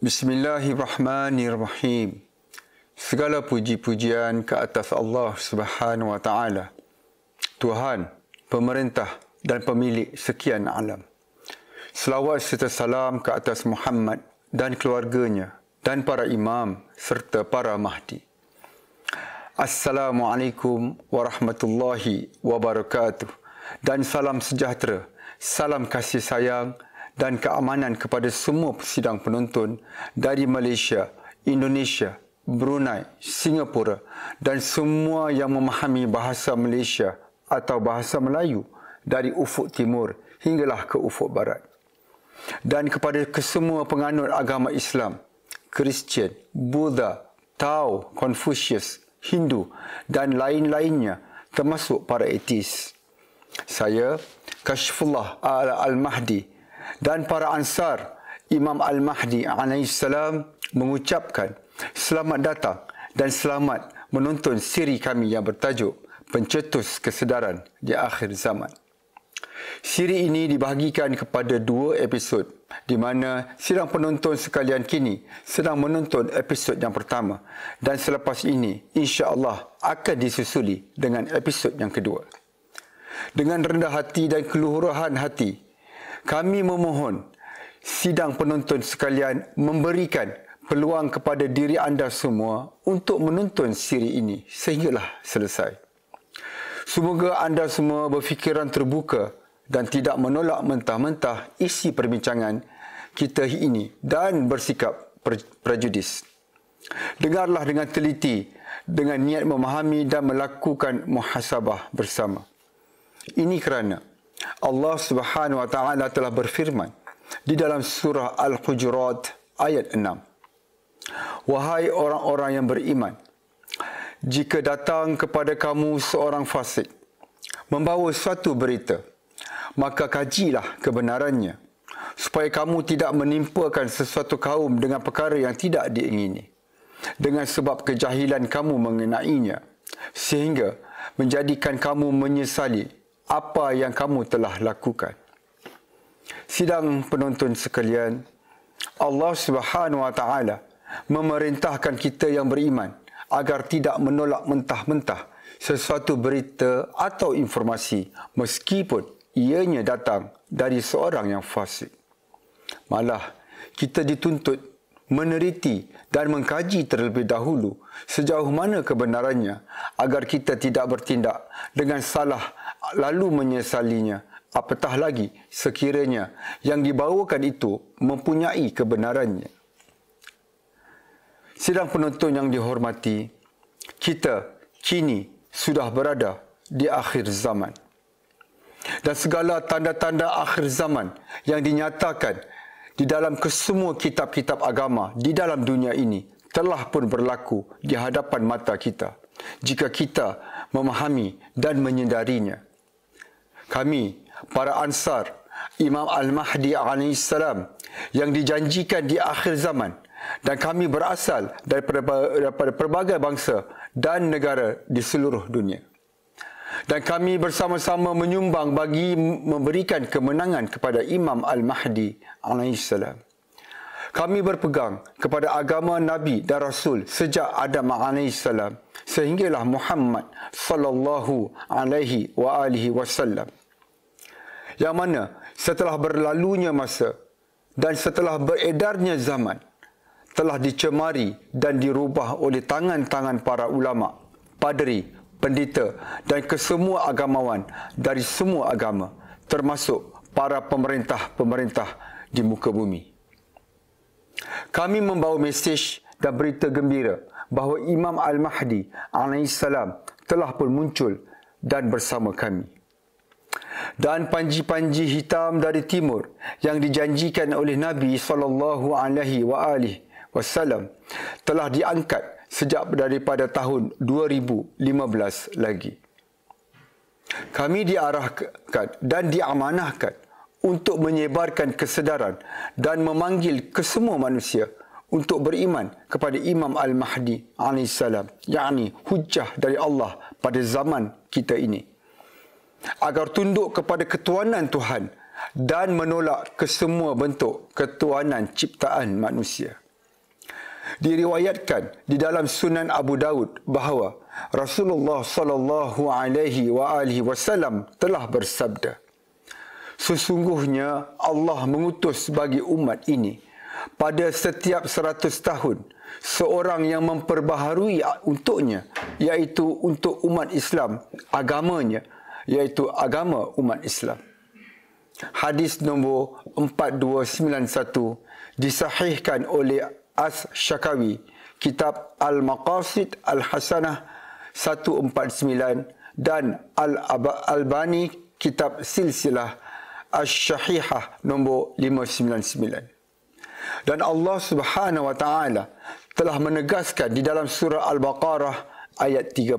Bismillahirrahmanirrahim. Segala puji-pujian ke atas Allah Subhanahu wa taala, Tuhan, pemerintah dan pemilik sekian alam. Selawat serta salam ke atas Muhammad dan keluarganya dan para imam serta para mahdi. Assalamualaikum warahmatullahi wabarakatuh. Dan salam sejahtera, salam kasih sayang dan keamanan kepada semua sidang penonton dari Malaysia, Indonesia, Brunei, Singapura dan semua yang memahami bahasa Malaysia atau bahasa Melayu dari ufuk timur hinggalah ke ufuk barat. Dan kepada kesemua penganut agama Islam, Kristian, Buddha, Tao, Confucius, Hindu dan lain-lainnya termasuk para etis. Saya, Kashfullah Al-Mahdi dan para Ansar Imam Al-Mahdi alaihissalam mengucapkan selamat datang dan selamat menonton siri kami yang bertajuk Pencetus Kesedaran di Akhir Zaman. Siri ini dibahagikan kepada 2 episod di mana sidang penonton sekalian kini sedang menonton episod yang pertama dan selepas ini insya-Allah akan disusuli dengan episod yang kedua. Dengan rendah hati dan keluhuran hati, kami memohon sidang penonton sekalian memberikan peluang kepada diri anda semua untuk menonton siri ini sehinggalah selesai. Semoga anda semua berfikiran terbuka dan tidak menolak mentah-mentah isi perbincangan kita ini dan bersikap prejudis. Dengarlah dengan teliti dengan niat memahami dan melakukan muhasabah bersama. Ini kerana Allah Subhanahu wa taala telah berfirman di dalam surah Al-Hujurat ayat 6. Wahai orang-orang yang beriman, jika datang kepada kamu seorang fasik membawa suatu berita, maka kajilah kebenarannya supaya kamu tidak menimpakan sesuatu kaum dengan perkara yang tidak diingini dengan sebab kejahilan kamu mengenainya sehingga menjadikan kamu menyesali apa yang kamu telah lakukan. Sidang penonton sekalian, Allah Subhanahu wa taala memerintahkan kita yang beriman agar tidak menolak mentah-mentah sesuatu berita atau informasi meskipun ianya datang dari seorang yang fasik. Malah kita dituntut meneliti dan mengkaji terlebih dahulu sejauh mana kebenarannya agar kita tidak bertindak dengan salah lalu menyesalinya, apatah lagi sekiranya yang dibawakan itu mempunyai kebenarannya. Sidang penonton yang dihormati, kita kini sudah berada di akhir zaman. Dan segala tanda-tanda akhir zaman yang dinyatakan di dalam kesemua kitab-kitab agama di dalam dunia ini telah pun berlaku di hadapan mata kita jika kita memahami dan menyedarinya. Kami, para Ansar Imam Al-Mahdi alaihissalam yang dijanjikan di akhir zaman, dan kami berasal daripada pelbagai bangsa dan negara di seluruh dunia. Dan kami bersama-sama menyumbang bagi memberikan kemenangan kepada Imam Al-Mahdi alaihissalam. Kami berpegang kepada agama Nabi dan Rasul sejak Adam alaihissalam sehinggalah Muhammad sallallahu alaihi wasallam. Yang mana setelah berlalunya masa dan setelah beredarnya zaman telah dicemari dan dirubah oleh tangan-tangan para ulama, padri, pendeta dan kesemua agamawan dari semua agama termasuk para pemerintah-pemerintah di muka bumi. Kami membawa mesej dan berita gembira bahawa Imam Al-Mahdi alaihissalam telah pun muncul dan bersama kami. Dan panji-panji hitam dari timur yang dijanjikan oleh Nabi SAW telah diangkat sejak daripada tahun 2015 lagi. Kami diarahkan dan diamanahkan untuk menyebarkan kesedaran dan memanggil kesemua manusia untuk beriman kepada Imam Al-Mahdi alaihissalam, yakni hujjah dari Allah pada zaman kita ini, agar tunduk kepada ketuanan Tuhan dan menolak kesemua bentuk ketuanan ciptaan manusia. Diriwayatkan di dalam Sunan Abu Daud bahawa Rasulullah sallallahu alaihi wasallam telah bersabda, sesungguhnya Allah mengutus bagi umat ini pada setiap 100 tahun seorang yang memperbaharui untuknya, iaitu untuk umat Islam agamanya, iaitu agama umat Islam. Hadis nombor 4291 disahihkan oleh As-Syakawi, kitab Al-Maqasid Al-Hasanah 149 dan Al-Albani, kitab Silsilah Asy-Syahihah nombor 599. Dan Allah Subhanahu wa taala telah menegaskan di dalam surah Al-Baqarah ayat 30.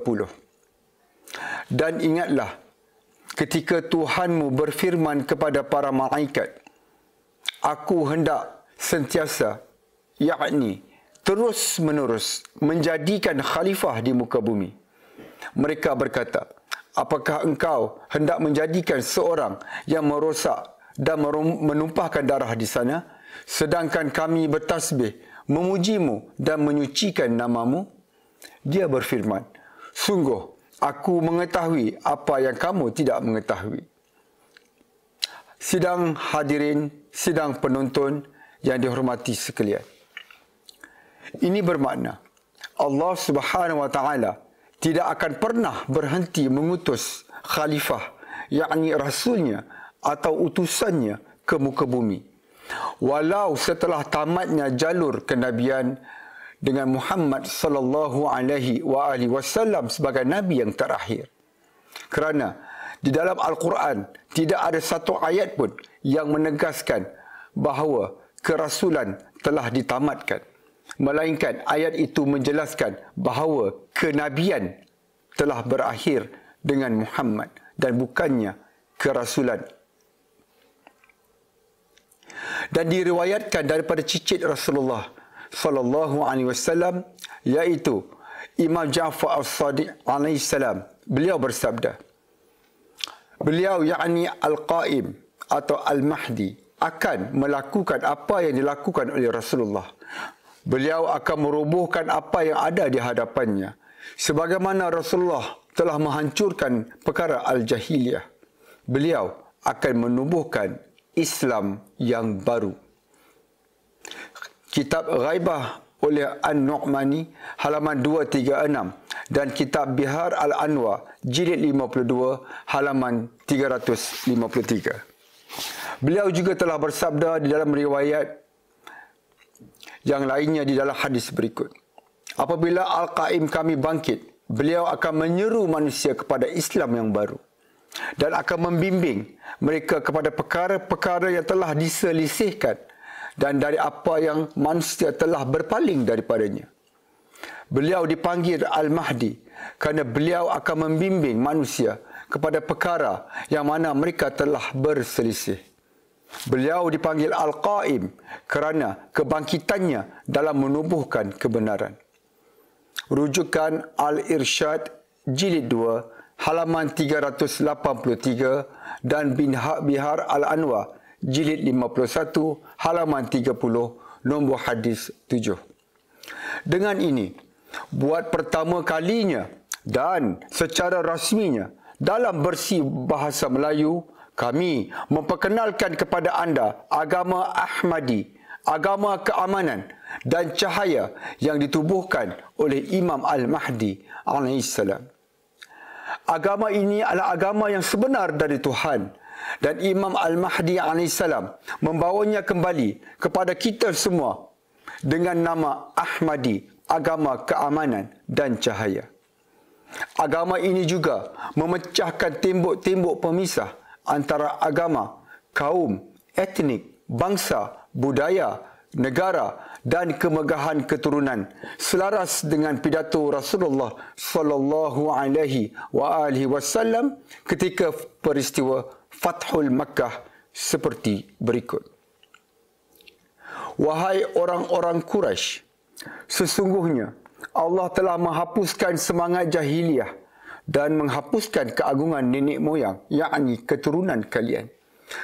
Dan ingatlah ketika Tuhanmu berfirman kepada para malaikat, aku hendak sentiasa, yakni terus menerus menjadikan khalifah di muka bumi. Mereka berkata, apakah engkau hendak menjadikan seorang yang merosak dan menumpahkan darah di sana, sedangkan kami bertasbih, memujimu dan menyucikan namamu? Dia berfirman, sungguh aku mengetahui apa yang kamu tidak mengetahui. Sidang hadirin, sidang penonton yang dihormati sekalian. Ini bermakna Allah Subhanahu wa taala tidak akan pernah berhenti mengutus khalifah, yakni rasulnya atau utusannya ke muka bumi, walau setelah tamatnya jalur kenabian dengan Muhammad sallallahu alaihi wasallam sebagai nabi yang terakhir. Kerana di dalam Al-Quran tidak ada satu ayat pun yang menegaskan bahawa kerasulan telah ditamatkan, melainkan ayat itu menjelaskan bahawa kenabian telah berakhir dengan Muhammad dan bukannya kerasulan. Dan diriwayatkan daripada cicit Rasulullah sallallahu alaihi wasallam, iaitu Imam Ja'far As-Sadiq alaihi salam, beliau bersabda, beliau yakni Al-Qaim atau Al-Mahdi akan melakukan apa yang dilakukan oleh Rasulullah. Beliau akan merobohkan apa yang ada di hadapannya, sebagaimana Rasulullah telah menghancurkan perkara Al-Jahiliyah. Beliau akan menubuhkan Islam yang baru. Kitab Ghaibah oleh An-Nu'mani halaman 236 dan kitab Bihar Al-Anwar jilid 52 halaman 353. Beliau juga telah bersabda di dalam riwayat yang lainnya di dalam hadis berikut, apabila Al-Qaim kami bangkit, beliau akan menyeru manusia kepada Islam yang baru dan akan membimbing mereka kepada perkara-perkara yang telah diselisihkan dan dari apa yang manusia telah berpaling daripadanya. Beliau dipanggil Al-Mahdi kerana beliau akan membimbing manusia kepada perkara yang mana mereka telah berselisih. Beliau dipanggil Al-Qaim kerana kebangkitannya dalam menubuhkan kebenaran. Rujukan Al-Irsyad jilid 2 halaman 383 dan Bihar Al-Anwar jilid 51 halaman 30 nombor hadis 7. Dengan ini, buat pertama kalinya dan secara rasminya dalam bersih bahasa Melayu, kami memperkenalkan kepada anda agama Ahmadi, agama keamanan dan cahaya yang ditubuhkan oleh Imam Al-Mahdi AS. Agama ini adalah agama yang sebenar dari Tuhan, dan Imam Al-Mahdi AS membawanya kembali kepada kita semua dengan nama Ahmadi, agama keamanan dan cahaya. Agama ini juga memecahkan tembok-tembok pemisah antara agama, kaum, etnik, bangsa, budaya, negara dan kemegahan keturunan, selaras dengan pidato Rasulullah sallallahu alaihi wasallam ketika peristiwa Fathul Makkah seperti berikut. Wahai orang-orang Quraisy, sesungguhnya Allah telah menghapuskan semangat jahiliyah dan menghapuskan keagungan nenek moyang, yakni keturunan kalian.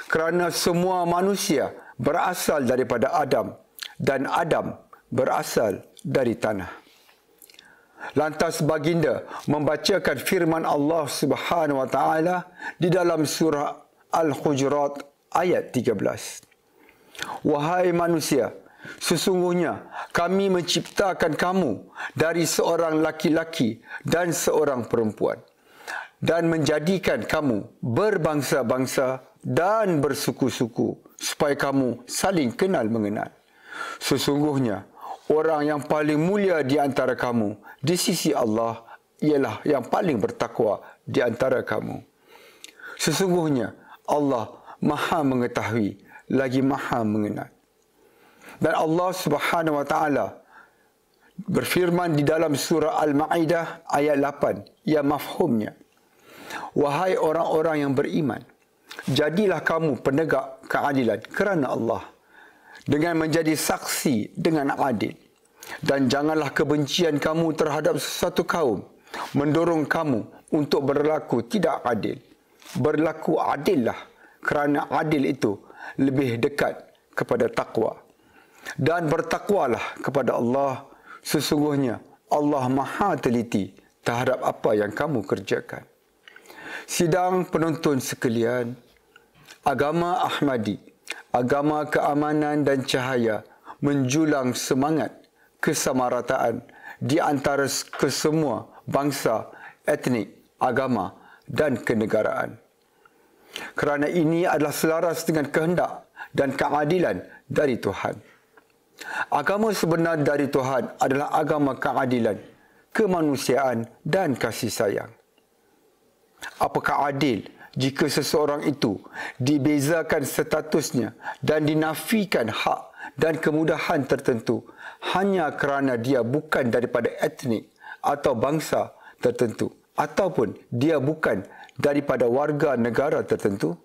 Kerana semua manusia berasal daripada Adam, dan Adam berasal dari tanah. Lantas baginda membacakan firman Allah Subhanahu wa taala di dalam surah Al-Hujurat ayat 13. Wahai manusia, sesungguhnya kami menciptakan kamu dari seorang laki-laki dan seorang perempuan dan menjadikan kamu berbangsa-bangsa dan bersuku-suku supaya kamu saling kenal mengenal. Sesungguhnya orang yang paling mulia di antara kamu di sisi Allah ialah yang paling bertakwa di antara kamu. Sesungguhnya Allah Maha mengetahui lagi Maha mengenal. Dan Allah Subhanahu wa taala berfirman di dalam surah Al-Maidah ayat 8 yang mafhumnya, wahai orang-orang yang beriman, jadilah kamu penegak keadilan kerana Allah dengan menjadi saksi dengan adil, dan janganlah kebencian kamu terhadap sesuatu kaum mendorong kamu untuk berlaku tidak adil. Berlaku adillah, kerana adil itu lebih dekat kepada takwa. Dan bertakwalah kepada Allah, sesungguhnya Allah Maha teliti terhadap apa yang kamu kerjakan. Sidang penonton sekalian, agama Ahmadi, agama keamanan dan cahaya menjulang semangat kesamarataan di antara kesemua bangsa, etnik, agama dan kenegaraan. Kerana ini adalah selaras dengan kehendak dan keadilan dari Tuhan. Agama sebenar dari Tuhan adalah agama keadilan, kemanusiaan dan kasih sayang. Apakah adil jika seseorang itu dibezakan statusnya dan dinafikan hak dan kemudahan tertentu hanya kerana dia bukan daripada etnik atau bangsa tertentu ataupun dia bukan daripada warga negara tertentu?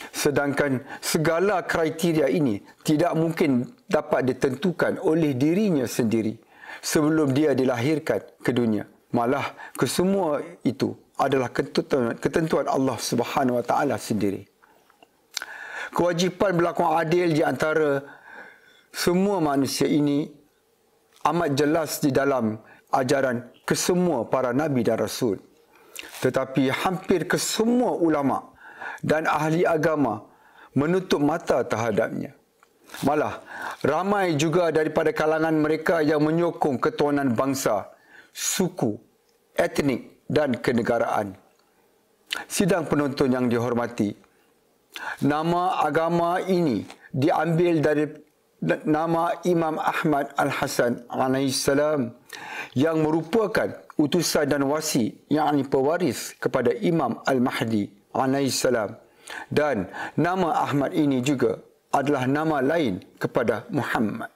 Sedangkan segala kriteria ini tidak mungkin dapat ditentukan oleh dirinya sendiri sebelum dia dilahirkan ke dunia. Malah kesemua itu adalah ketentuan Allah Subhanahu wa taala sendiri. Kewajipan berlaku adil di antara semua manusia ini amat jelas di dalam ajaran kesemua para nabi dan rasul. Tetapi hampir kesemua ulama dan ahli agama menutup mata terhadapnya. Malah ramai juga daripada kalangan mereka yang menyokong ketuhanan bangsa, suku, etnik dan kenegaraan. Sidang penonton yang dihormati, nama agama ini diambil dari nama Imam Ahmad Al-Hasan alaihissalam yang merupakan utusan dan wasi, yakni pewaris kepada Imam Al-Mahdi alaihissalam. Dan nama Ahmad ini juga adalah nama lain kepada Muhammad.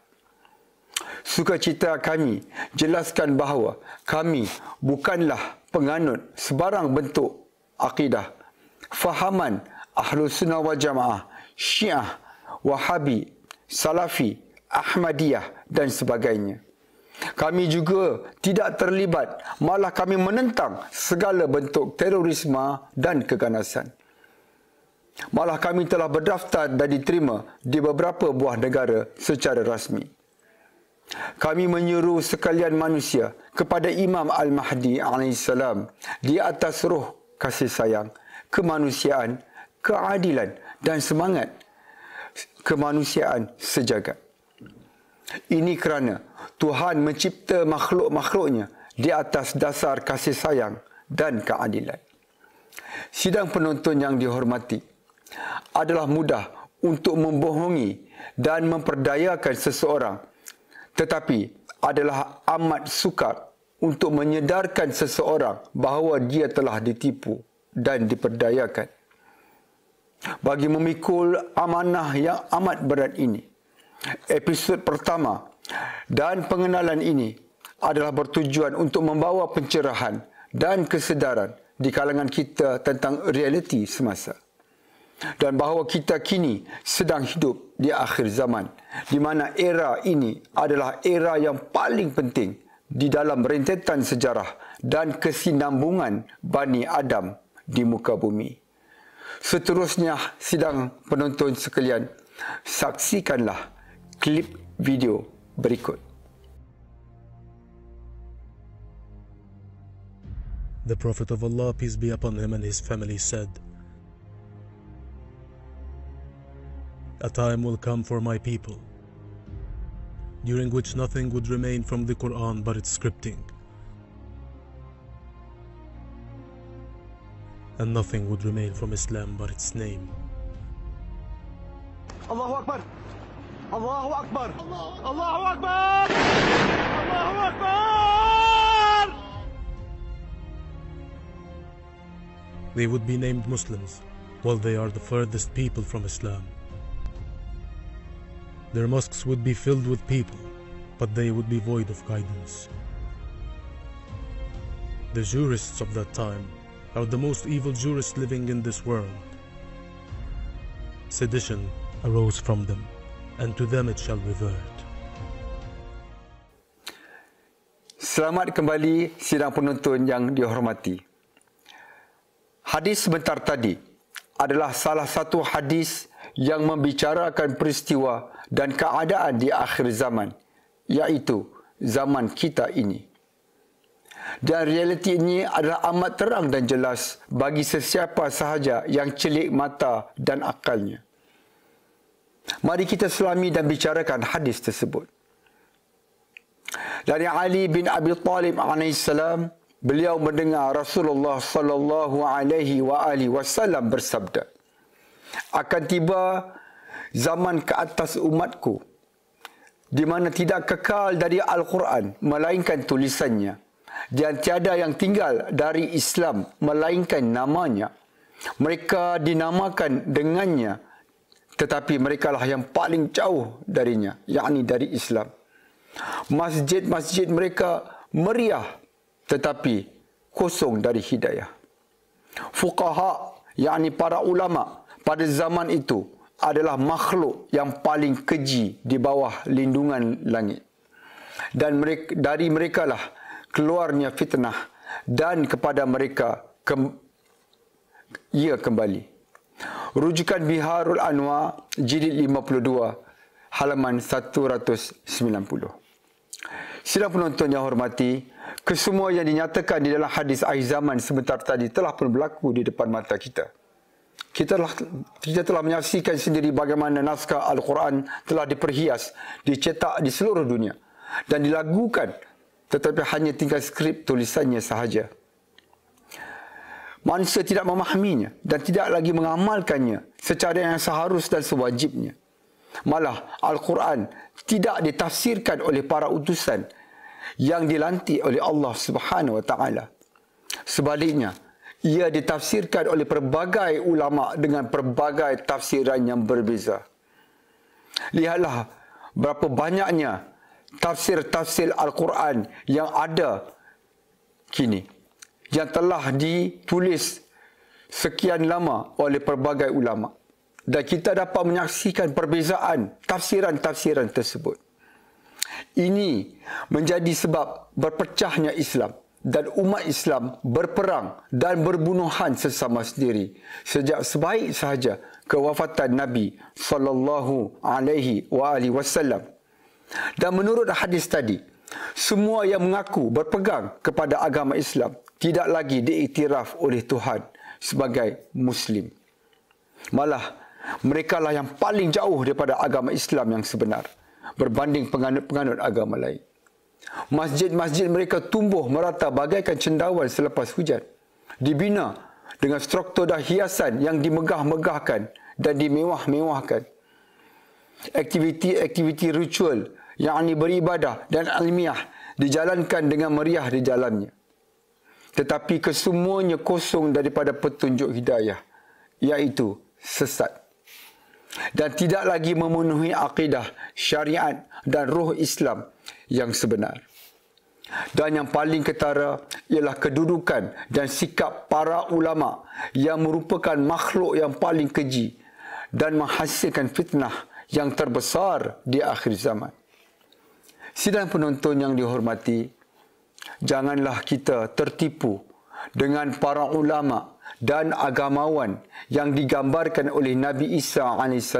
Sukacita kami jelaskan bahawa kami bukanlah penganut sebarang bentuk akidah, fahaman Ahlus Sunnah wal Jamaah, Syiah, Wahabi, Salafi, Ahmadiyah dan sebagainya. Kami juga tidak terlibat, malah kami menentang segala bentuk terorisme dan keganasan. Malah kami telah berdaftar dan diterima di beberapa buah negara secara rasmi. Kami menyuruh sekalian manusia kepada Imam Al-Mahdi alaihissalam di atas roh kasih sayang, kemanusiaan, keadilan dan semangat kemanusiaan sejagat. Ini kerana Tuhan mencipta makhluk-makhluknya di atas dasar kasih sayang dan keadilan. Sidang penonton yang dihormati, adalah mudah untuk membohongi dan memperdayakan seseorang, tetapi adalah amat sukar untuk menyedarkan seseorang bahawa dia telah ditipu dan diperdayakan. Bagi memikul amanah yang amat berat ini, episod pertama dan pengenalan ini adalah bertujuan untuk membawa pencerahan dan kesedaran di kalangan kita tentang realiti semasa. Dan bahawa kita kini sedang hidup di akhir zaman, di mana era ini adalah era yang paling penting di dalam rentetan sejarah dan kesinambungan Bani Adam di muka bumi. Seterusnya, sidang penonton sekalian, saksikanlah klip video berikut. The Prophet of Allah, peace be upon him, and his family said, "A time will come for my people, during which nothing would remain from the Quran but its scripting, and nothing would remain from Islam but its name." Allahu Akbar! Allahu Akbar! Allahu Akbar! Allahu Akbar! They would be named Muslims, while they are the furthest people from Islam. Their mosques would be filled with people, but they would be void of guidance. The jurists of that time are the most evil jurists living in this world. Sedition arose from them, and to them it shall revert. Selamat kembali sidang penonton yang dihormati. Hadis sebentar tadi adalah salah satu hadis yang membicarakan peristiwa dan keadaan di akhir zaman, iaitu zaman kita ini. Dan realiti ini adalah amat terang dan jelas bagi sesiapa sahaja yang celik mata dan akalnya. Mari kita selami dan bicarakan hadis tersebut. Dari Ali bin Abi Talib alaihissalam, beliau mendengar Rasulullah sallallahu alaihi wasallam bersabda, "Akan tiba zaman ke atas umatku di mana tidak kekal dari Al-Quran melainkan tulisannya, dan tiada yang tinggal dari Islam melainkan namanya. Mereka dinamakan dengannya, tetapi merekalah yang paling jauh darinya, yakni dari Islam. Masjid-masjid mereka meriah, tetapi kosong dari hidayah. Fuqaha, yakni para ulama pada zaman itu adalah makhluk yang paling keji di bawah lindungan langit. Dan dari merekalah keluarnya fitnah, dan kepada mereka ia kembali." Rujukan Biharul Anwar, jilid 52, halaman 190. Sidang penonton yang hormati, kesemua yang dinyatakan di dalam hadis akhir zaman sebentar tadi telah pun berlaku di depan mata kita. Kita telah menyaksikan sendiri bagaimana naskah Al-Quran telah diperhias, dicetak di seluruh dunia dan dilagukan, tetapi hanya tinggal skrip tulisannya sahaja. Manusia tidak memahaminya dan tidak lagi mengamalkannya secara yang seharus dan sewajibnya. Malah Al-Quran tidak ditafsirkan oleh para utusan yang dilantik oleh Allah Subhanahu wa taala. Sebaliknya, ia ditafsirkan oleh pelbagai ulama dengan pelbagai tafsiran yang berbeza. Lihatlah berapa banyaknya tafsir-tafsir Al-Quran yang ada kini, yang telah ditulis sekian lama oleh pelbagai ulama. Dan kita dapat menyaksikan perbezaan tafsiran-tafsiran tersebut. Ini menjadi sebab berpecahnya Islam dan umat Islam berperang dan berbunuhan sesama sendiri sejak sebaik sahaja kewafatan Nabi sallallahu alaihi wasallam. Dan menurut hadis tadi, semua yang mengaku berpegang kepada agama Islam tidak lagi diiktiraf oleh Tuhan sebagai Muslim. Malah merekalah yang paling jauh daripada agama Islam yang sebenar berbanding penganut-penganut agama lain. Masjid-masjid mereka tumbuh merata bagaikan cendawan selepas hujan, dibina dengan struktur dan hiasan yang dimegah-megahkan dan dimewah-mewahkan. Aktiviti-aktiviti ritual, yakni beribadah dan ilmiah, dijalankan dengan meriah di dalamnya. Tetapi kesemuanya kosong daripada petunjuk hidayah, iaitu sesat, dan tidak lagi memenuhi akidah, syariat dan ruh Islam yang sebenar. Dan yang paling ketara ialah kedudukan dan sikap para ulama yang merupakan makhluk yang paling keji dan menghasilkan fitnah yang terbesar di akhir zaman. Sidang penonton yang dihormati, janganlah kita tertipu dengan para ulama dan agamawan yang digambarkan oleh Nabi Isa AS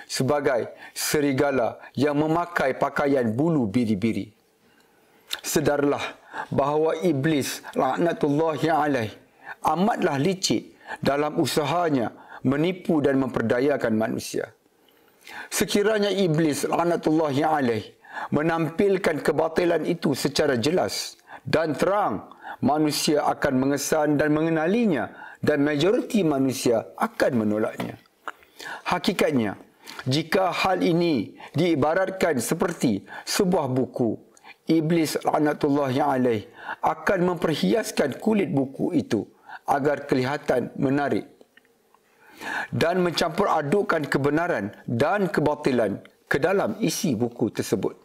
sebagai serigala yang memakai pakaian bulu biri-biri. Sedarlah bahawa iblis laknatullahi alaih amatlah licik dalam usahanya menipu dan memperdayakan manusia. Sekiranya iblis laknatullahi alaih menampilkan kebatilan itu secara jelas dan terang, manusia akan mengesan dan mengenalinya dan majoriti manusia akan menolaknya. Hakikatnya, jika hal ini diibaratkan seperti sebuah buku, iblis laknatullahi alaih akan memperhiaskan kulit buku itu agar kelihatan menarik dan mencampur adukkan kebenaran dan kebatilan ke dalam isi buku tersebut.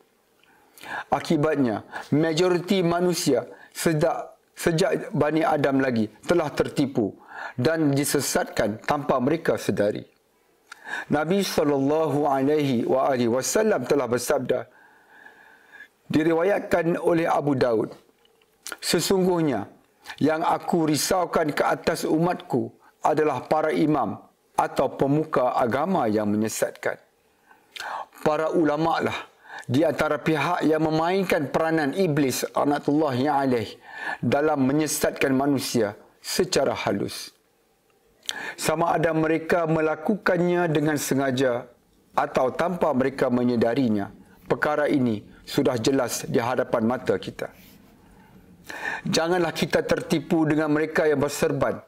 Akibatnya, majoriti manusia sejak Bani Adam lagi telah tertipu dan disesatkan tanpa mereka sedari. Nabi SAW telah bersabda, diriwayatkan oleh Abu Daud, sesungguhnya yang aku risaukan ke atas umatku adalah para imam atau pemuka agama yang menyesatkan. Para ulama lah di antara pihak yang memainkan peranan iblis laknatullahi alaih dalam menyesatkan manusia secara halus. Sama ada mereka melakukannya dengan sengaja atau tanpa mereka menyedarinya, perkara ini sudah jelas di hadapan mata kita. Janganlah kita tertipu dengan mereka yang berserban,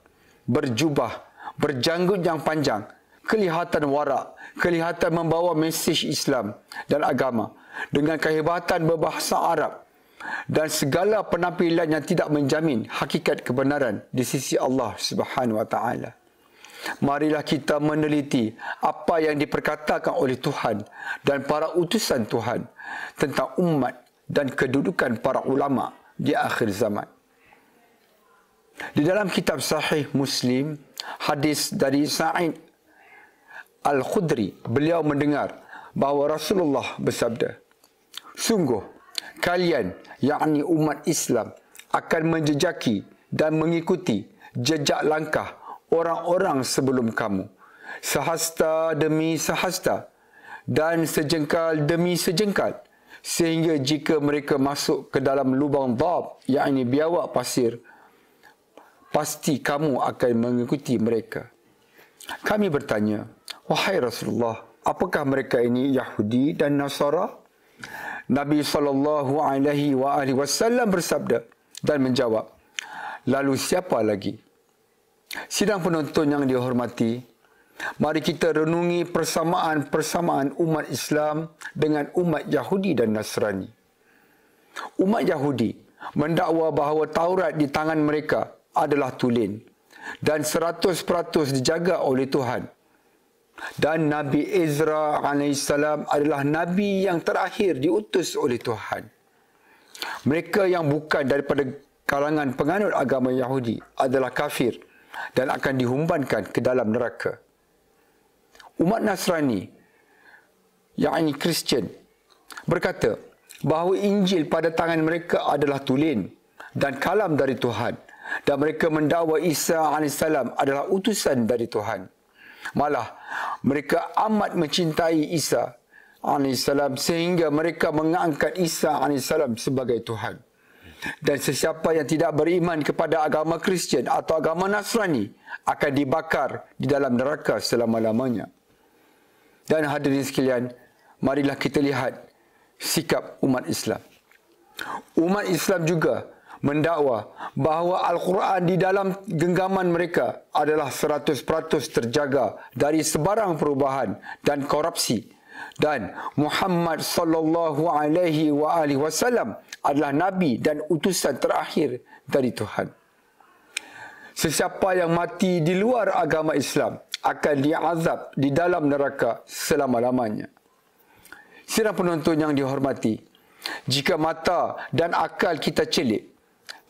berjubah, berjanggut yang panjang, kelihatan warak, kelihatan membawa mesej Islam dan agama dengan kehebatan berbahasa Arab dan segala penampilan yang tidak menjamin hakikat kebenaran di sisi Allah Subhanahu Wa Taala. Marilah kita meneliti apa yang diperkatakan oleh Tuhan dan para utusan Tuhan tentang umat dan kedudukan para ulama di akhir zaman. Di dalam kitab Sahih Muslim, hadis dari Sa'id Al-Khudri, beliau mendengar bahawa Rasulullah bersabda, sungguh kalian, yakni umat Islam, akan menjejaki dan mengikuti jejak langkah orang-orang sebelum kamu, sehasta demi sehasta dan sejengkal demi sejengkal, sehingga jika mereka masuk ke dalam lubang dhab, yakni biawak pasir, pasti kamu akan mengikuti mereka. Kami bertanya, wahai Rasulullah, apakah mereka ini Yahudi dan Nasara? Nabi SAW bersabda dan menjawab, lalu siapa lagi? Sidang penonton yang dihormati, mari kita renungi persamaan-persamaan umat Islam dengan umat Yahudi dan Nasrani. Umat Yahudi mendakwa bahawa Taurat di tangan mereka adalah tulen dan 100% dijaga oleh Tuhan. Dan Nabi Ezra AS adalah Nabi yang terakhir diutus oleh Tuhan. Mereka yang bukan daripada kalangan penganut agama Yahudi adalah kafir dan akan dihumbankan ke dalam neraka. Umat Nasrani, yakni Kristian, berkata bahawa Injil pada tangan mereka adalah tulen dan kalam dari Tuhan, dan mereka mendakwa Isa AS adalah utusan dari Tuhan. Malah, mereka amat mencintai Isa AS sehingga mereka mengangkat Isa AS sebagai Tuhan. Dan sesiapa yang tidak beriman kepada agama Kristian atau agama Nasrani akan dibakar di dalam neraka selama-lamanya. Dan hadirin sekalian, marilah kita lihat sikap umat Islam. Umat Islam juga mendakwa bahawa Al-Quran di dalam genggaman mereka adalah 100% terjaga dari sebarang perubahan dan korupsi, dan Muhammad sallallahu alaihi wasallam adalah nabi dan utusan terakhir dari Tuhan. Sesiapa yang mati di luar agama Islam akan diazab di dalam neraka selama-lamanya. Sidang penonton yang dihormati, jika mata dan akal kita celik,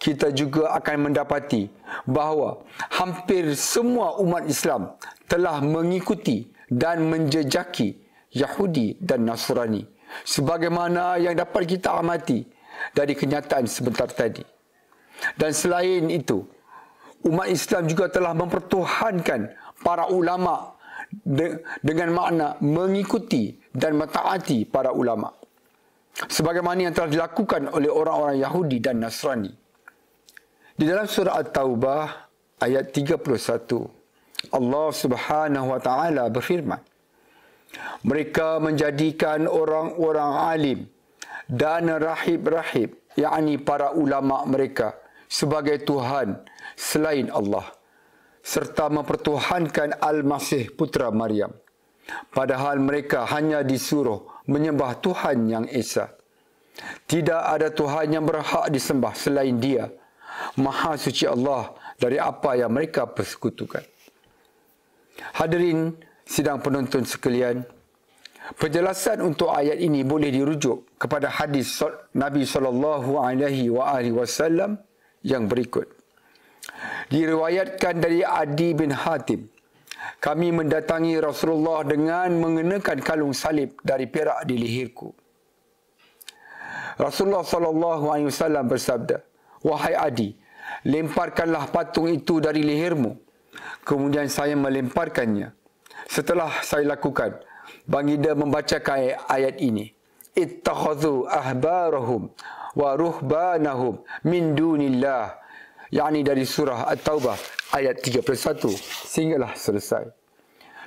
kita juga akan mendapati bahawa hampir semua umat Islam telah mengikuti dan menjejaki Yahudi dan Nasrani, sebagaimana yang dapat kita amati dari kenyataan sebentar tadi. Dan selain itu, umat Islam juga telah mempertuhankan para ulama dengan makna mengikuti dan mentaati para ulama, sebagaimana yang telah dilakukan oleh orang-orang Yahudi dan Nasrani. Di dalam surah At-Taubah ayat 31, Allah Subhanahu wa taala berfirman, mereka menjadikan orang-orang alim dan rahib-rahib, yakni para ulama mereka, sebagai Tuhan selain Allah, serta mempertuhankan Al-Masih putra Maryam, padahal mereka hanya disuruh menyembah Tuhan yang Esa. Tidak ada Tuhan yang berhak disembah selain Dia. Maha suci Allah dari apa yang mereka persekutukan. Hadirin sidang penonton sekalian, penjelasan untuk ayat ini boleh dirujuk kepada hadis Nabi SAW yang berikut. Diriwayatkan dari Adi bin Hatim, kami mendatangi Rasulullah dengan mengenakan kalung salib dari perak di leherku. Rasulullah SAW bersabda, wahai Adi, lemparkanlah patung itu dari lehermu. Kemudian saya melemparkannya. Setelah saya lakukan, baginda membacakan ayat ini, ittakhadhu ahbarahum wa ruhbanahum min dunillah, yakni dari surah At-Taubah ayat 31 sehinggalah selesai.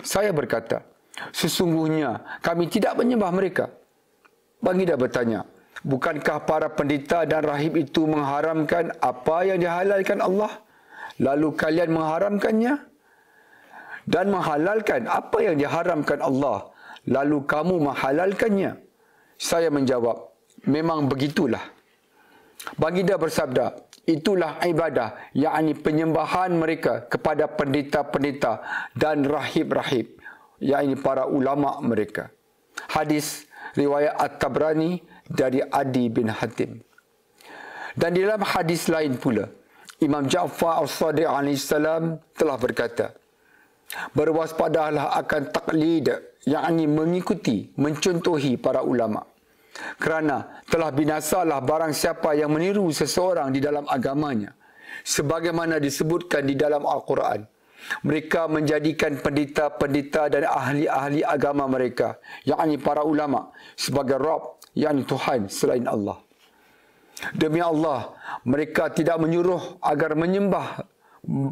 Saya berkata, sesungguhnya kami tidak menyembah mereka. Baginda bertanya, bukankah para pendeta dan rahib itu mengharamkan apa yang dihalalkan Allah, lalu kalian mengharamkannya? Dan menghalalkan apa yang diharamkan Allah, lalu kamu menghalalkannya? Saya menjawab, memang begitulah. Baginda bersabda, itulah ibadah, yakni penyembahan mereka kepada pendeta-pendeta dan rahib-rahib, yakni para ulama mereka. Hadis riwayat At-Tabrani dari Adi bin Hatim. Dan di dalam hadis lain pula, Imam Ja'far As-Sadiq AS telah berkata, berwaspadalah akan taklid, yakni mengikuti, mencontohi para ulama. Kerana telah binasalah barang siapa yang meniru seseorang di dalam agamanya, sebagaimana disebutkan di dalam Al-Quran. Mereka menjadikan pendeta-pendeta dan ahli-ahli agama mereka, yakni para ulama, sebagai Rabb, yakni Tuhan selain Allah. Demi Allah, mereka tidak menyuruh agar menyembah,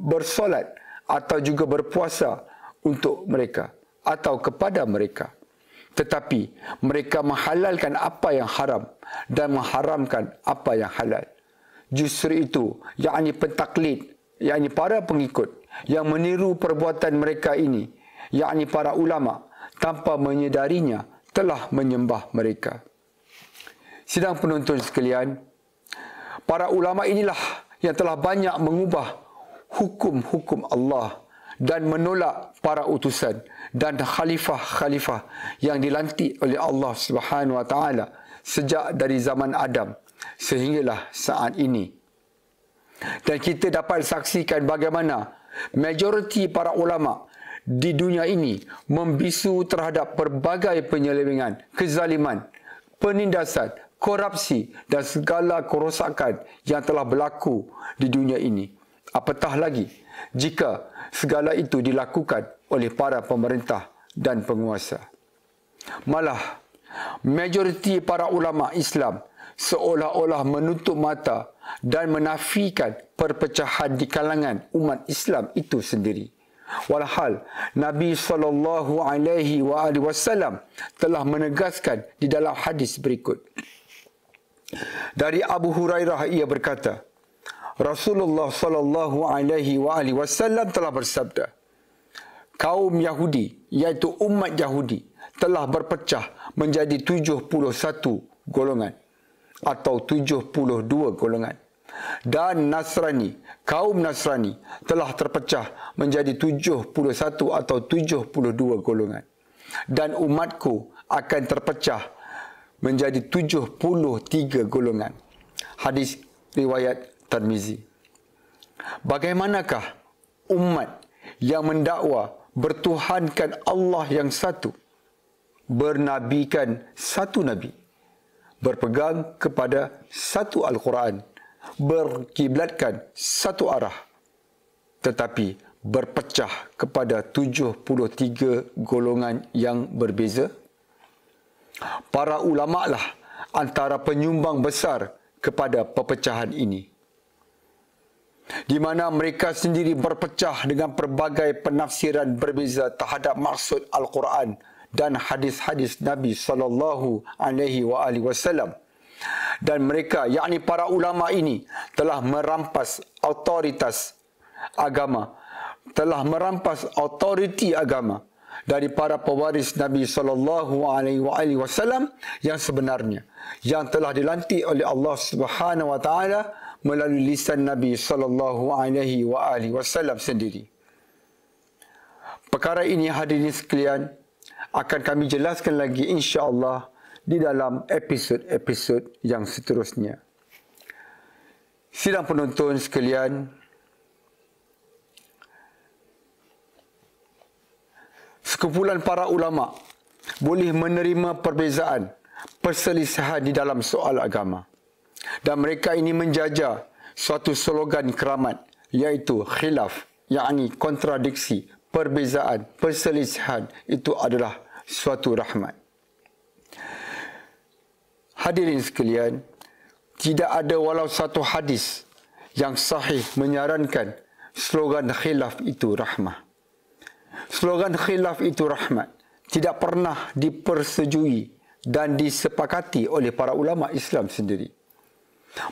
bersolat atau juga berpuasa untuk mereka atau kepada mereka. Tetapi mereka menghalalkan apa yang haram dan mengharamkan apa yang halal. Justru itu, yakni pentaklid, yakni para pengikut yang meniru perbuatan mereka ini, yakni para ulama, tanpa menyedarinya telah menyembah mereka. Sidang penonton sekalian, para ulama inilah yang telah banyak mengubah hukum-hukum Allah dan menolak para utusan dan khalifah-khalifah yang dilantik oleh Allah Subhanahu wa taala sejak dari zaman Adam sehinggalah saat ini. Dan kita dapat saksikan bagaimana majoriti para ulama di dunia ini membisu terhadap pelbagai penyelewengan, kezaliman, penindasan, korupsi dan segala kerosakan yang telah berlaku di dunia ini. Apatah lagi jika segala itu dilakukan oleh para pemerintah dan penguasa. Malah, majoriti para ulama Islam seolah-olah menutup mata dan menafikan perpecahan di kalangan umat Islam itu sendiri. Walhal Nabi SAW telah menegaskan di dalam hadis berikut. Dari Abu Hurairah ia berkata, Rasulullah SAW telah bersabda, kaum Yahudi, iaitu umat Yahudi, telah berpecah menjadi 71 golongan atau 72 golongan. Dan Nasrani, kaum Nasrani telah terpecah menjadi 71 atau 72 golongan. Dan umatku akan terpecah menjadi 73 golongan. Hadis riwayat Tirmizi. Bagaimanakah umat yang mendakwa bertuhankan Allah yang satu, bernabikan satu Nabi, berpegang kepada satu Al-Quran, berkiblatkan satu arah, tetapi berpecah kepada 73 golongan yang berbeza? Para ulama lah antara penyumbang besar kepada perpecahan ini, di mana mereka sendiri berpecah dengan pelbagai penafsiran berbeza terhadap maksud Al-Quran dan hadis-hadis Nabi SAW. Dan mereka, yakni para ulama ini, telah merampas autoritas agama, telah merampas autoriti agama dari para pewaris Nabi SAW yang sebenarnya, yang telah dilantik oleh Allah Subhanahu Wa Taala melalui lisan Nabi SAW sendiri. Perkara ini, hadirin sekalian, akan kami jelaskan lagi insya-Allah di dalam episod-episod yang seterusnya. Sidang penonton sekalian, sekumpulan para ulama boleh menerima perbezaan, perselisihan di dalam soal agama. Dan mereka ini menjajah suatu slogan keramat, iaitu khilaf, yakni kontradiksi, perbezaan, perselisihan itu adalah suatu rahmat. Hadirin sekalian, tidak ada walau satu hadis yang sahih menyarankan slogan khilaf itu rahmah. Slogan khilaf itu rahmat tidak pernah dipersetujui dan disepakati oleh para ulama Islam sendiri.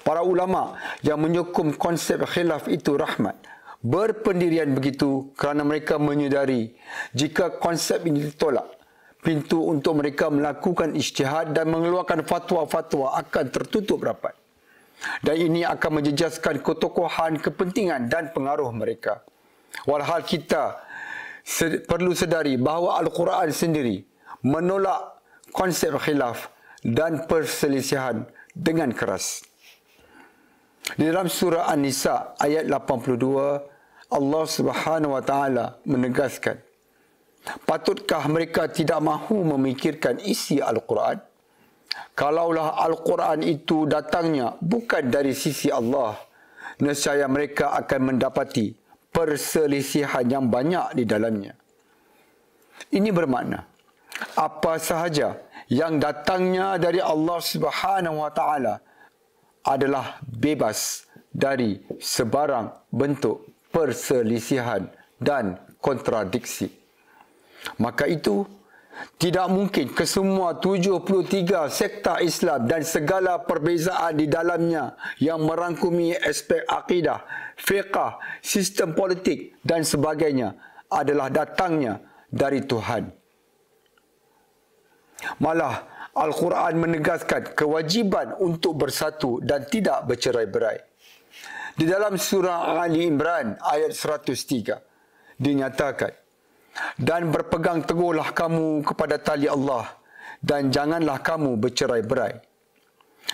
Para ulama yang menyokong konsep khilaf itu rahmat berpendirian begitu kerana mereka menyedari jika konsep ini ditolak, pintu untuk mereka melakukan ijtihad dan mengeluarkan fatwa-fatwa akan tertutup rapat. Dan ini akan menjejaskan ketokohan, kepentingan dan pengaruh mereka. Walhal kita perlu sedari bahawa Al-Quran sendiri menolak konsep khilaf dan perselisihan dengan keras. Di dalam surah An-Nisa ayat 82, Allah Subhanahu Wa Taala menegaskan, patutkah mereka tidak mahu memikirkan isi Al-Quran? Kalaulah Al-Quran itu datangnya bukan dari sisi Allah, nescaya mereka akan mendapati perselisihan yang banyak di dalamnya. Ini bermakna, apa sahaja yang datangnya dari Allah Subhanahu Wa Taala adalah bebas dari sebarang bentuk perselisihan dan kontradiksi. Maka itu, tidak mungkin kesemua 73 sekta Islam dan segala perbezaan di dalamnya yang merangkumi aspek akidah, fiqh, sistem politik dan sebagainya adalah datangnya dari Tuhan. Malah, Al-Quran menegaskan kewajiban untuk bersatu dan tidak bercerai-berai. Di dalam surah Ali Imran ayat 103 dinyatakan, dan berpegang teguhlah kamu kepada tali Allah dan janganlah kamu bercerai-berai.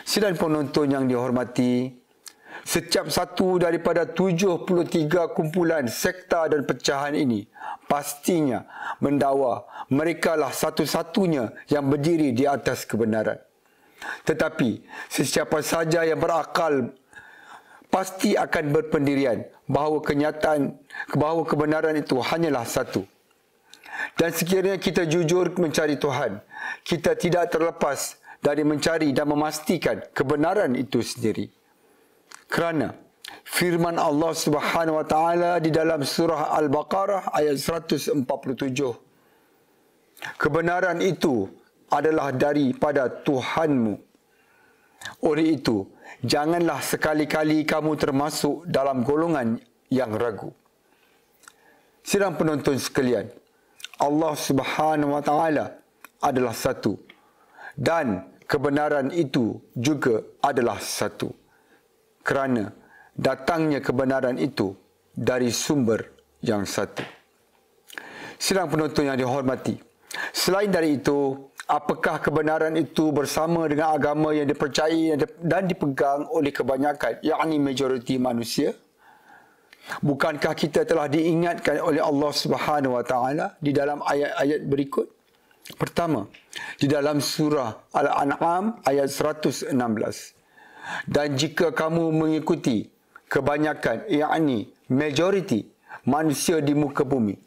Sidang penonton yang dihormati, setiap satu daripada 73 kumpulan sekta dan pecahan ini pastinya mendakwa merekalah satu-satunya yang berdiri di atas kebenaran. Tetapi sesiapa saja yang berakal pasti akan berpendirian bahawa kebenaran itu hanyalah satu. Dan sekiranya kita jujur mencari Tuhan, kita tidak terlepas dari mencari dan memastikan kebenaran itu sendiri. Kerana firman Allah Subhanahu Wa Taala di dalam surah Al-Baqarah ayat 147, kebenaran itu adalah daripada Tuhanmu. Oleh itu, janganlah sekali-kali kamu termasuk dalam golongan yang ragu. Sidang penonton sekalian, Allah Subhanahu Wa Taala adalah satu dan kebenaran itu juga adalah satu. Kerana datangnya kebenaran itu dari sumber yang satu. Sidang penonton yang dihormati, selain dari itu, apakah kebenaran itu bersama dengan agama yang dipercayai dan dipegang oleh kebanyakan, yakni majoriti manusia? Bukankah kita telah diingatkan oleh Allah Subhanahu Wa Taala di dalam ayat-ayat berikut? Pertama, di dalam surah Al-An'am ayat 116. Dan jika kamu mengikuti kebanyakan, yakni majoriti, manusia di muka bumi.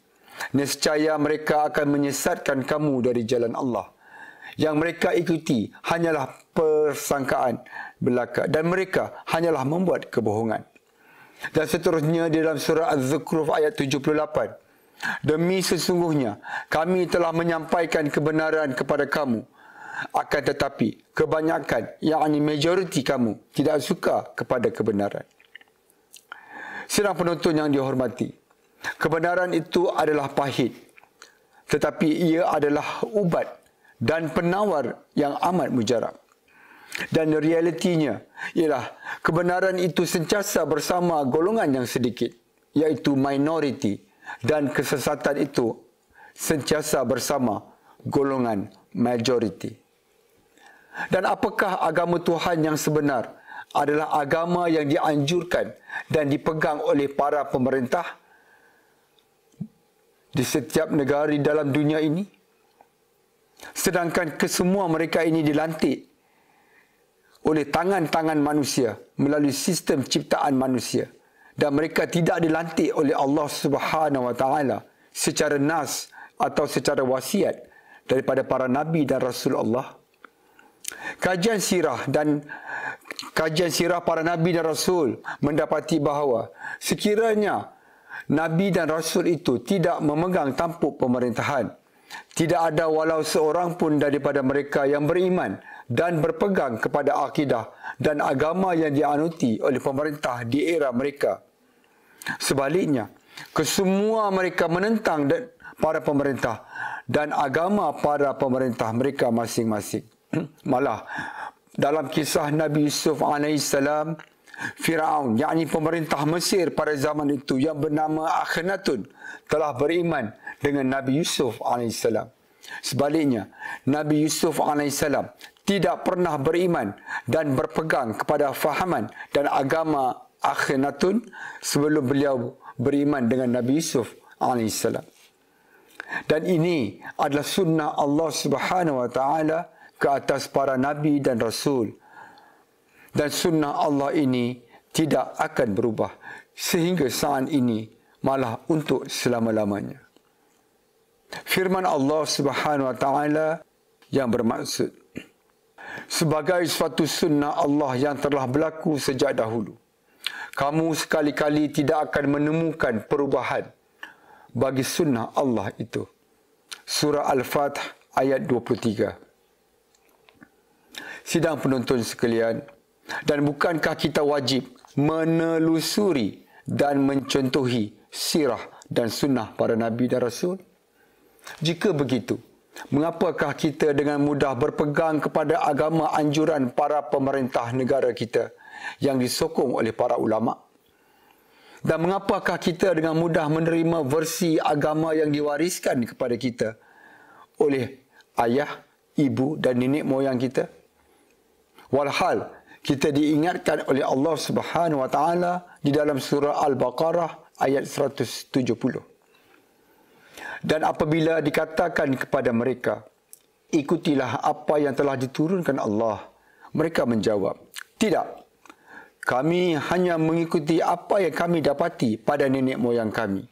Nescaya mereka akan menyesatkan kamu dari jalan Allah. Yang mereka ikuti hanyalah persangkaan belaka dan mereka hanyalah membuat kebohongan. Dan seterusnya di dalam surah Az-Zukhruf ayat 78. Demi sesungguhnya kami telah menyampaikan kebenaran kepada kamu, akan tetapi kebanyakan, yakni majoriti kamu tidak suka kepada kebenaran. Sidang penonton yang dihormati, kebenaran itu adalah pahit, tetapi ia adalah ubat dan penawar yang amat mujarab. Dan realitinya ialah kebenaran itu sentiasa bersama golongan yang sedikit, iaitu minoriti, dan kesesatan itu sentiasa bersama golongan majoriti. Dan apakah agama Tuhan yang sebenar? Adalah agama yang dianjurkan dan dipegang oleh para pemerintah di setiap negara di dalam dunia ini. Sedangkan kesemua mereka ini dilantik oleh tangan-tangan manusia melalui sistem ciptaan manusia. Dan mereka tidak dilantik oleh Allah Subhanahu Wa Taala secara nas atau secara wasiat daripada para nabi dan rasul Allah. Kajian sirah para nabi dan rasul mendapati bahawa sekiranya nabi dan rasul itu tidak memegang tampuk pemerintahan, tidak ada walau seorang pun daripada mereka yang beriman dan berpegang kepada akidah dan agama yang dianuti oleh pemerintah di era mereka. Sebaliknya, kesemua mereka menentang para pemerintah dan agama para pemerintah mereka masing-masing. Malah, dalam kisah Nabi Yusuf AS, Firaun, yakni pemerintah Mesir pada zaman itu yang bernama Akhenaton, telah beriman dengan Nabi Yusuf AS. Sebaliknya, Nabi Yusuf AS tidak pernah beriman dan berpegang kepada fahaman dan agama Akhenaton sebelum beliau beriman dengan Nabi Yusuf AS. Dan ini adalah sunnah Allah Subhanahu Wa Taala ke atas para nabi dan rasul. Dan sunnah Allah ini tidak akan berubah sehingga saat ini, malah untuk selama-lamanya. Firman Allah Subhanahu Wa Taala yang bermaksud, sebagai suatu sunnah Allah yang telah berlaku sejak dahulu, kamu sekali-kali tidak akan menemukan perubahan bagi sunnah Allah itu. Surah Al-Fatih ayat 23. Sidang penonton sekalian, dan bukankah kita wajib menelusuri dan mencontohi sirah dan sunnah para nabi dan rasul? Jika begitu, mengapakah kita dengan mudah berpegang kepada agama anjuran para pemerintah negara kita yang disokong oleh para ulama? Dan mengapakah kita dengan mudah menerima versi agama yang diwariskan kepada kita oleh ayah, ibu dan nenek moyang kita? Walhal kita diingatkan oleh Allah Subhanahu Wa Taala di dalam surah Al-Baqarah ayat 170. Dan apabila dikatakan kepada mereka, ikutilah apa yang telah diturunkan Allah, mereka menjawab, tidak. Kami hanya mengikuti apa yang kami dapati pada nenek moyang kami.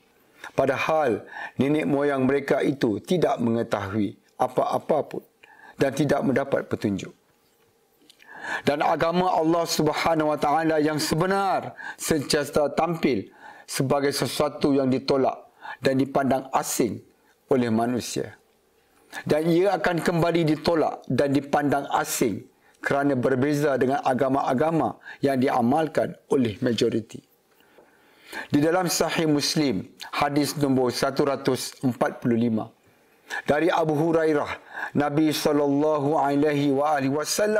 Padahal nenek moyang mereka itu tidak mengetahui apa-apa pun dan tidak mendapat petunjuk. Dan agama Allah Subhanahu Wa Taala yang sebenar sentiasa tampil sebagai sesuatu yang ditolak dan dipandang asing oleh manusia. Dan ia akan kembali ditolak dan dipandang asing kerana berbeza dengan agama-agama yang diamalkan oleh majoriti. Di dalam Sahih Muslim, hadis nombor 145, dari Abu Hurairah, Nabi SAW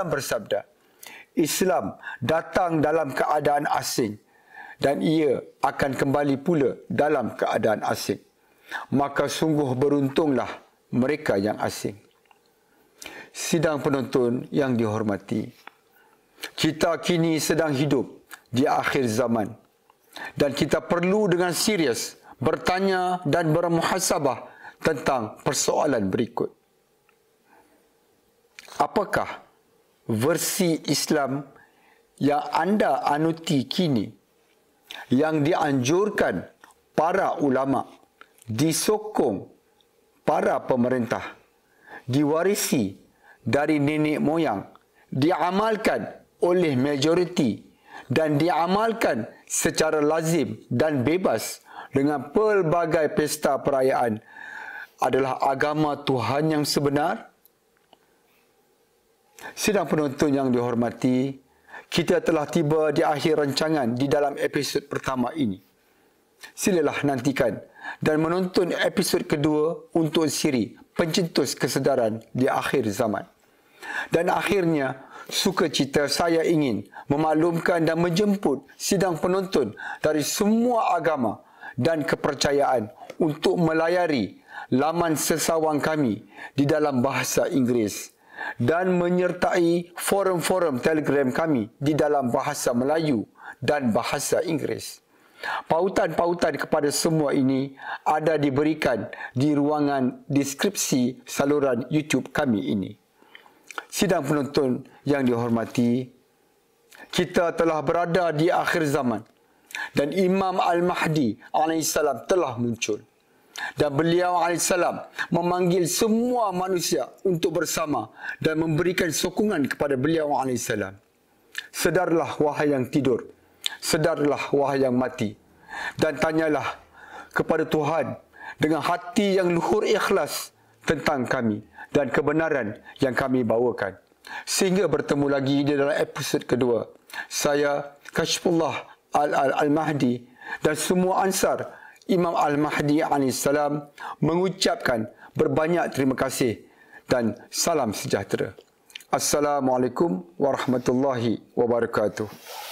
bersabda, Islam datang dalam keadaan asing dan ia akan kembali pula dalam keadaan asing. Maka sungguh beruntunglah mereka yang asing. Sidang penonton yang dihormati, kita kini sedang hidup di akhir zaman dan kita perlu dengan serius bertanya dan bermuhasabah tentang persoalan berikut. Apakah versi Islam yang anda anuti kini yang dianjurkan para ulama, disokong para pemerintah, diwarisi dari nenek moyang, diamalkan oleh majoriti dan diamalkan secara lazim dan bebas dengan pelbagai pesta perayaan adalah agama Tuhan yang sebenar? Sidang penonton yang dihormati, kita telah tiba di akhir rancangan di dalam episod pertama ini. Silalah nantikan dan menonton episod kedua untuk siri pencetus kesedaran di akhir zaman. Dan akhirnya, sukacita saya ingin memaklumkan dan menjemput sidang penonton dari semua agama dan kepercayaan untuk melayari laman sesawang kami di dalam bahasa Inggeris dan menyertai forum-forum Telegram kami di dalam bahasa Melayu dan bahasa Inggeris. Pautan-pautan kepada semua ini ada diberikan di ruangan deskripsi saluran YouTube kami ini. Sidang penonton yang dihormati, kita telah berada di akhir zaman dan Imam Al-Mahdi AS telah muncul. Dan beliau AS memanggil semua manusia untuk bersama dan memberikan sokongan kepada beliau AS. Sedarlah wahai yang tidur, sedarlah wahai yang mati, dan tanyalah kepada Tuhan dengan hati yang luhur ikhlas tentang kami dan kebenaran yang kami bawakan. Sehingga bertemu lagi di dalam episod kedua. Saya Kashfullah Al-Mahdi dan semua ansar Imam Al-Mahdi AS mengucapkan berbanyak terima kasih dan salam sejahtera. Assalamualaikum warahmatullahi wabarakatuh.